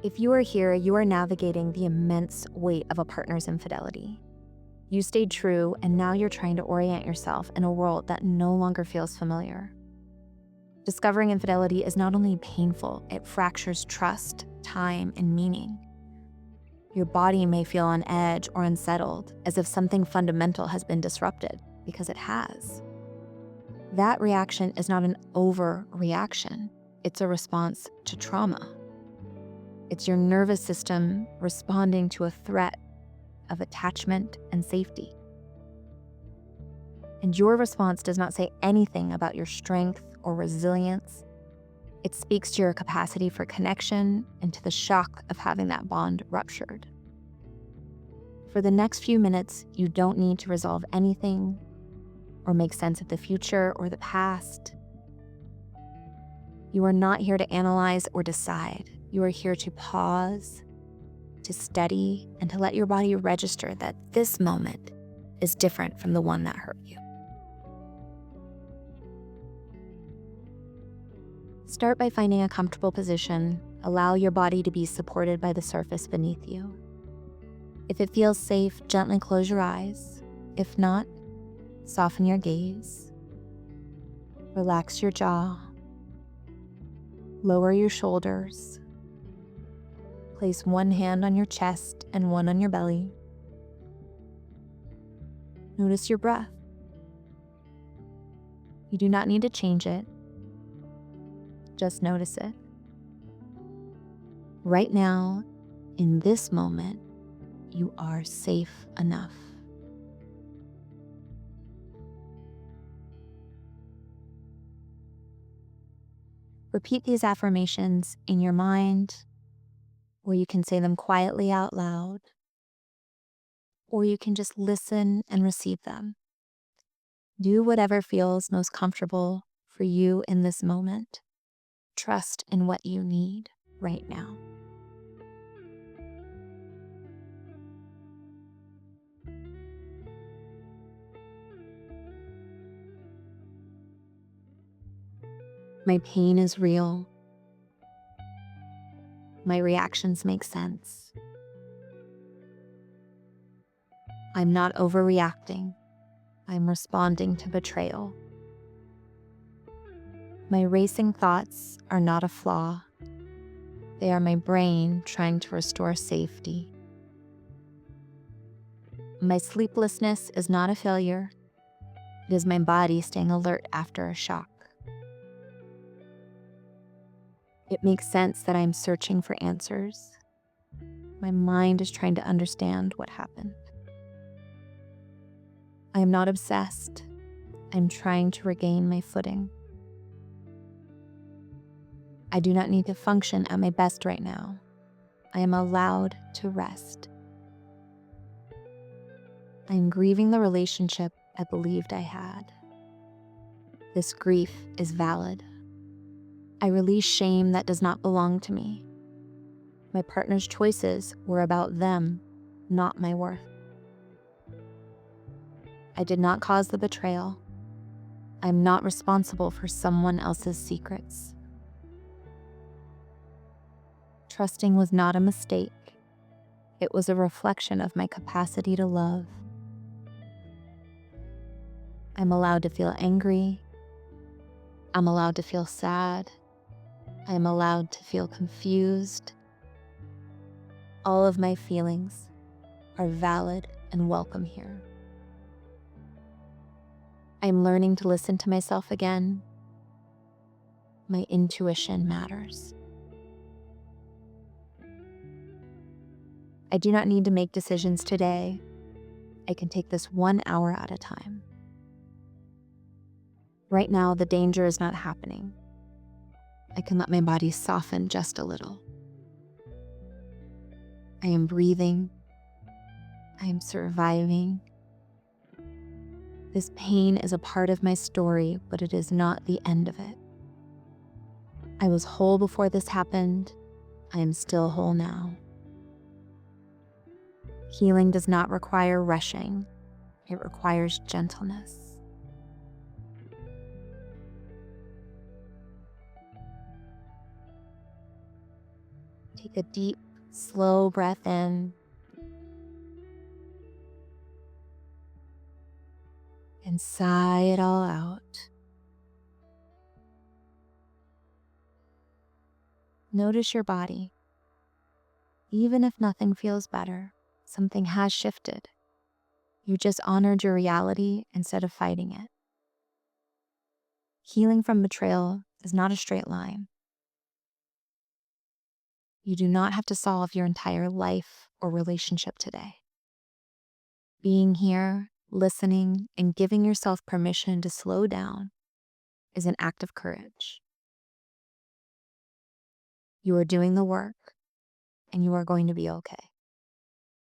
If you are here, you are navigating the immense weight of a partner's infidelity. You stayed true, and now you're trying to orient yourself in a world that no longer feels familiar. Discovering infidelity is not only painful, it fractures trust, time, and meaning. Your body may feel on edge or unsettled, as if something fundamental has been disrupted, because it has. That reaction is not an overreaction, it's a response to trauma. It's your nervous system responding to a threat of attachment and safety. And your response does not say anything about your strength or resilience. It speaks to your capacity for connection and to the shock of having that bond ruptured. For the next few minutes, you don't need to resolve anything or make sense of the future or the past. You are not here to analyze or decide. You are here to pause, to steady, and to let your body register that this moment is different from the one that hurt you. Start by finding a comfortable position. Allow your body to be supported by the surface beneath you. If it feels safe, gently close your eyes. If not, soften your gaze. Relax your jaw. Lower your shoulders. Place one hand on your chest and one on your belly. Notice your breath. You do not need to change it. Just notice it. Right now, in this moment, you are safe enough. Repeat these affirmations in your mind, or you can say them quietly out loud, or you can just listen and receive them. Do whatever feels most comfortable for you in this moment. Trust in what you need right now. My pain is real. My reactions make sense. I'm not overreacting. I'm responding to betrayal. My racing thoughts are not a flaw. They are my brain trying to restore safety. My sleeplessness is not a failure. It is my body staying alert after a shock. It makes sense that I'm searching for answers. My mind is trying to understand what happened. I am not obsessed. I'm trying to regain my footing. I do not need to function at my best right now. I am allowed to rest. I am grieving the relationship I believed I had. This grief is valid. I release shame that does not belong to me. My partner's choices were about them, not my worth. I did not cause the betrayal. I'm not responsible for someone else's secrets. Trusting was not a mistake. It was a reflection of my capacity to love. I'm allowed to feel angry. I'm allowed to feel sad. I am allowed to feel confused. All of my feelings are valid and welcome here. I'm learning to listen to myself again. My intuition matters. I do not need to make decisions today. I can take this 1 hour at a time. Right now, the danger is not happening. I can let my body soften just a little. I am breathing. I am surviving. This pain is a part of my story, but it is not the end of it. I was whole before this happened. I am still whole now. Healing does not require rushing. It requires gentleness. Take a deep, slow breath in and sigh it all out. Notice your body. Even if nothing feels better, something has shifted. You just honored your reality instead of fighting it. Healing from betrayal is not a straight line. You do not have to solve your entire life or relationship today. Being here, listening, and giving yourself permission to slow down is an act of courage. You are doing the work, and you are going to be okay.